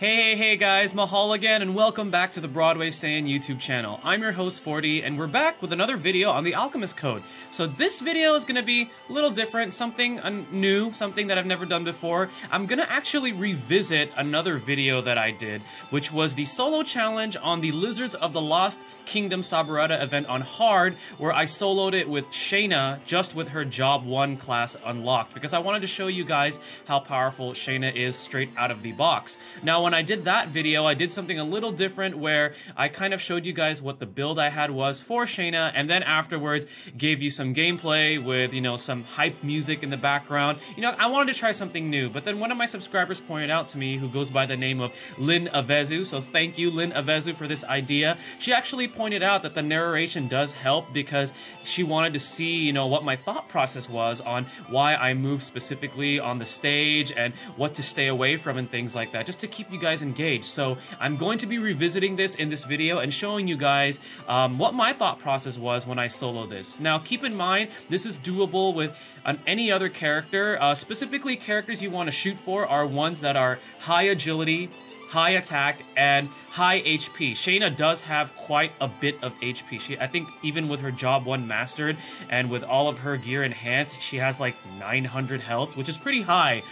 Hey guys, Mahal again, and welcome back to the Broadway Saiyan YouTube channel. I'm your host 40, and we're back with another video on the Alchemist code. So this video is going to be a little different, something new, something that I've never done before. I'm going to actually revisit another video that I did, which was the solo challenge on the Lizards of the Lost Kingdom Saburada event on hard, where I soloed it with Shayna, just with her Job 1 class unlocked, because I wanted to show you guys how powerful Shayna is straight out of the box. Now, when I did that video, I did something a little different, where I kind of showed you guys what the build I had was for Shayna, and then afterwards gave you some gameplay with, some hype music in the background. I wanted to try something new, but then one of my subscribers pointed out to me, who goes by the name of Lynn Avezu, so thank you, Lynn Avezu, for this idea. She actually pointed out that the narration does help because she wanted to see, what my thought process was on why I moved specifically on the stage and what to stay away from and things like that, just to keep you guys engaged. So I'm going to be revisiting this in this video and showing you guys what my thought process was when I soloed this. Now, keep in mind, this is doable with any other character. Specifically, characters you want to shoot for are ones that are high agility, high attack, and high HP. Shayna does have quite a bit of HP. I think even with her Job 1 mastered and with all of her gear enhanced, she has like 900 health, which is pretty high.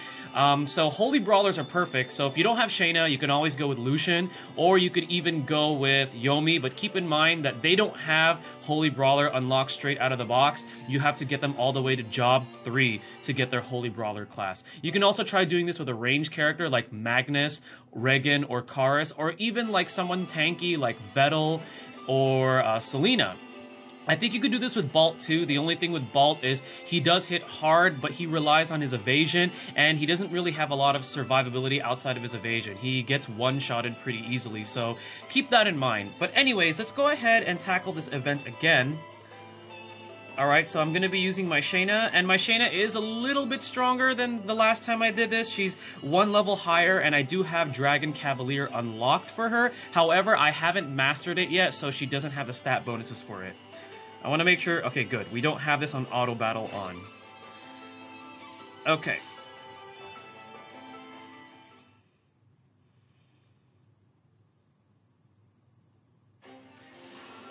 So Holy Brawlers are perfect. So if you don't have Shayna, you can always go with Lucian, or you could even go with Yomi, but keep in mind that they don't have Holy Brawler unlocked straight out of the box. You have to get them all the way to Job 3 to get their Holy Brawler class. You can also try doing this with a range character like Magnus, Regan, or Karis, or even like someone tanky like Vettel or Selena. I think you could do this with Bolt too. The only thing with Bolt is he does hit hard, but he relies on his evasion, and he doesn't really have a lot of survivability outside of his evasion. He gets one-shotted pretty easily, so keep that in mind. But anyways, let's go ahead and tackle this event again. Alright, so I'm going to be using my Shayna, and my Shayna is a little bit stronger than the last time I did this. She's one level higher, and I do have Dragon Cavalier unlocked for her. However, I haven't mastered it yet, so she doesn't have the stat bonuses for it. I want to make sure... Okay, good. We don't have this on auto battle on. Okay.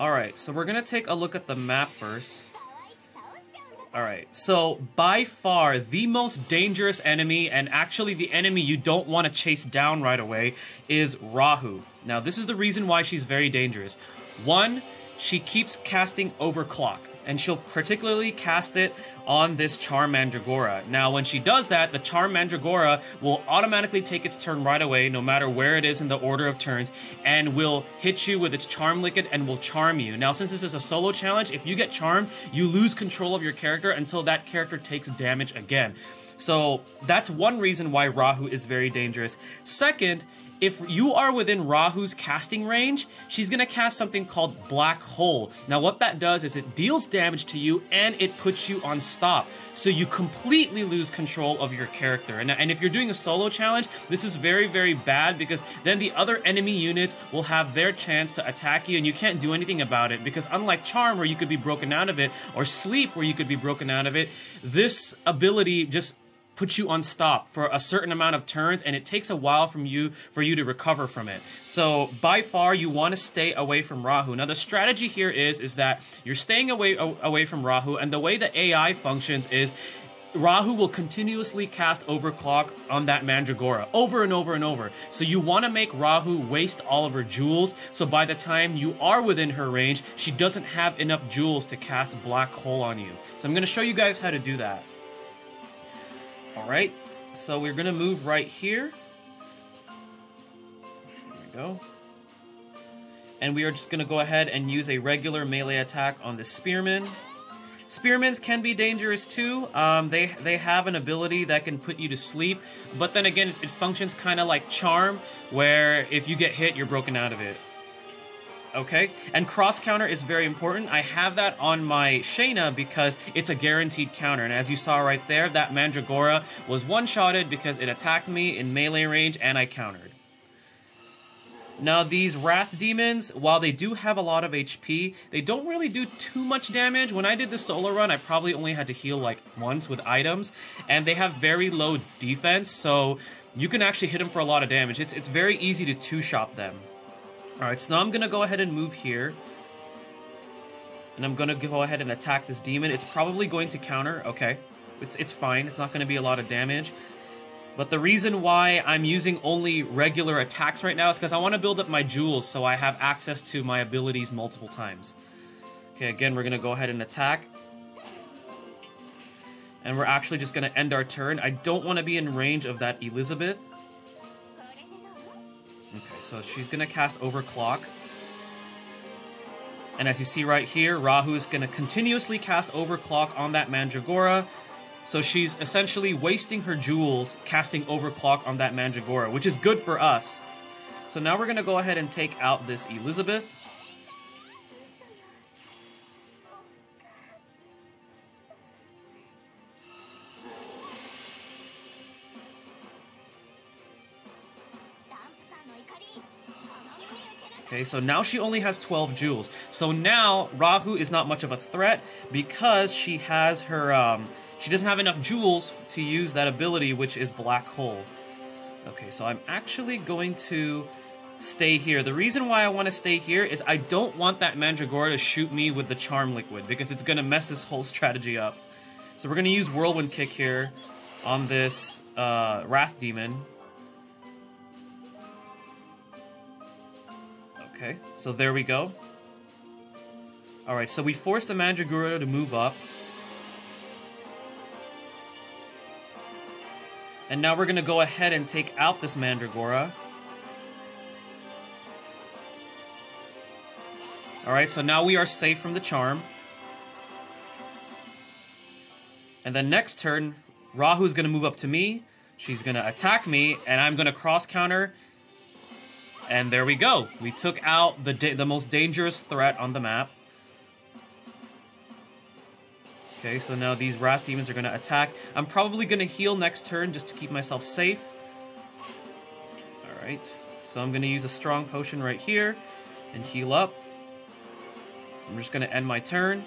Alright, so we're going to take a look at the map first. Alright, so by far the most dangerous enemy, and actually the enemy you don't want to chase down right away, is Rahu. Now, this is the reason why she's very dangerous. One, she keeps casting Overclock, and she'll particularly cast it on this Charm Mandragora. Now, when she does that, the Charm Mandragora will automatically take its turn right away, no matter where it is in the order of turns, and will hit you with its Charm Liquid and will charm you. Now, since this is a solo challenge, if you get charmed, you lose control of your character until that character takes damage again. So that's one reason why Rahu is very dangerous. Second, if you are within Rahu's casting range, she's going to cast something called Black Hole. Now, what that does is it deals damage to you and it puts you on stop. So you completely lose control of your character. And if you're doing a solo challenge, this is very, very bad, because then the other enemy units will have their chance to attack you and you can't do anything about it. Because unlike Charm, where you could be broken out of it, or Sleep, where you could be broken out of it, this ability just puts you on stop for a certain amount of turns, and it takes a while for you to recover from it. So by far, you want to stay away from Rahu. Now, the strategy here is that you're staying away from Rahu, and the way the AI functions is Rahu will continuously cast Overclock on that Mandragora over and over and over. So you want to make Rahu waste all of her jewels, so by the time you are within her range, she doesn't have enough jewels to cast Black Hole on you. So I'm going to show you guys how to do that. Alright, so we're going to move right here. There we go. And we are just going to go ahead and use a regular melee attack on the Spearman. Spearmans can be dangerous too. They have an ability that can put you to sleep, but then again, it functions kind of like Charm, where if you get hit, you're broken out of it. Okay, and cross counter is very important. I have that on my Shayna because it's a guaranteed counter, and as you saw right there, that Mandragora was one-shotted because it attacked me in melee range and I countered. Now, these Wrath Demons, while they do have a lot of HP, they don't really do too much damage. When I did the solo run, I probably only had to heal like once with items, and they have very low defense, so you can actually hit him for a lot of damage. It's very easy to two-shot them. Alright, so now I'm going to go ahead and move here. And I'm going to go ahead and attack this demon. It's probably going to counter. Okay. It's fine. It's not going to be a lot of damage. But the reason why I'm using only regular attacks right now is because I want to build up my jewels so I have access to my abilities multiple times. Okay, again, we're going to go ahead and attack. And we're actually just going to end our turn. I don't want to be in range of that Elizabeth. Okay, so she's going to cast Overclock. And as you see right here, Rahu is going to continuously cast Overclock on that Mandragora. So she's essentially wasting her jewels casting Overclock on that Mandragora, which is good for us. So now we're going to go ahead and take out this Elizabeth. Okay, so now she only has 12 jewels. So now Rahu is not much of a threat because she has her, she doesn't have enough jewels to use that ability, which is Black Hole. Okay, so I'm actually going to stay here. The reason why I want to stay here is I don't want that Mandragora to shoot me with the Charm Liquid because it's going to mess this whole strategy up. So we're going to use Whirlwind Kick here on this Wrath Demon. Okay, so there we go. Alright, so we forced the Mandragora to move up. And now we're going to go ahead and take out this Mandragora. Alright, so now we are safe from the charm. And then next turn, Rahu's going to move up to me. She's going to attack me, and I'm going to cross counter. And there we go. We took out the most dangerous threat on the map. Okay, so now these Wrath Demons are going to attack. I'm probably going to heal next turn just to keep myself safe. Alright, so I'm going to use a strong potion right here and heal up. I'm just going to end my turn.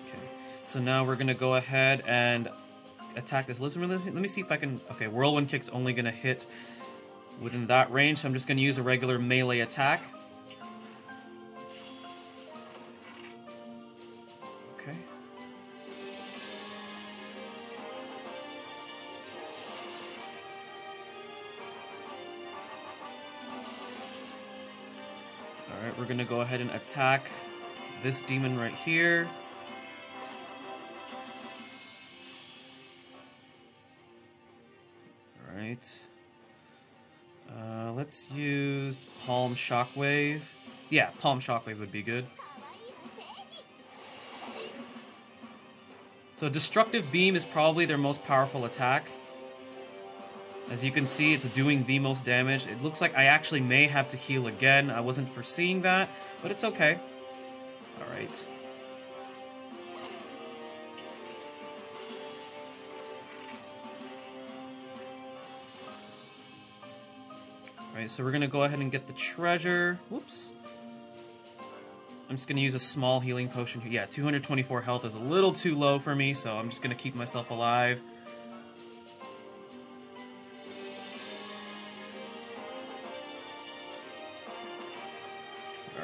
Okay, so now we're going to go ahead and attack this lizard. Let me see if I can... Okay, Whirlwind Kick's only going to hit within that range, so I'm just going to use a regular melee attack. Okay. Alright, we're going to go ahead and attack this demon right here. Let's use Palm Shockwave. Yeah, Palm Shockwave would be good. So Destructive Beam is probably their most powerful attack. As you can see, it's doing the most damage. It looks like I actually may have to heal again. I wasn't foreseeing that, but it's okay. Alright. Alright, so we're going to go ahead and get the treasure. Whoops. I'm just going to use a small healing potion here. Yeah, 224 health is a little too low for me, so I'm just going to keep myself alive.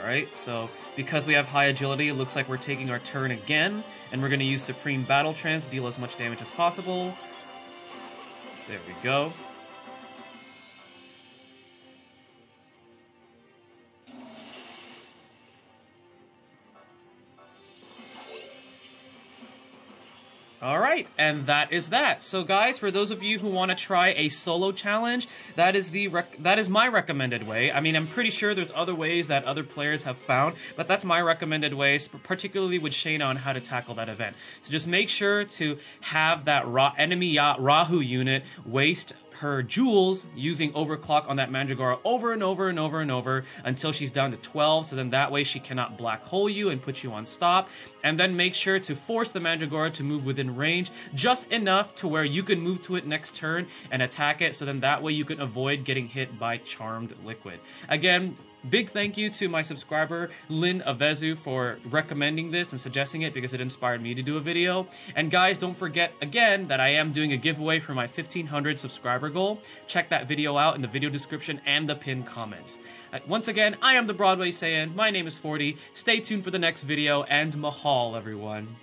Alright, so because we have high agility, it looks like we're taking our turn again, and we're going to use Supreme Battle Trance, deal as much damage as possible. There we go. Alright, and that is that. So guys, for those of you who want to try a solo challenge, that is my recommended way. I mean, I'm pretty sure there's other ways that other players have found, but that's my recommended way, particularly with Shayna on how to tackle that event. So just make sure to have that enemy Rahu unit waste her jewels using Overclock on that Mandragora over and over and over and over until she's down to 12, so then that way she cannot black hole you and put you on stop. And then make sure to force the Mandragora to move within range just enough to where you can move to it next turn and attack it, so then that way you can avoid getting hit by Charmed Liquid. Again, Big thank you to my subscriber, Lynn Avezu, for recommending this and suggesting it because it inspired me to do a video. And guys, don't forget, again, that I am doing a giveaway for my 1,500 subscriber goal. Check that video out in the video description and the pinned comments. Once again, I am the Broadway Saiyan. My name is 40. Stay tuned for the next video, and mahal, everyone.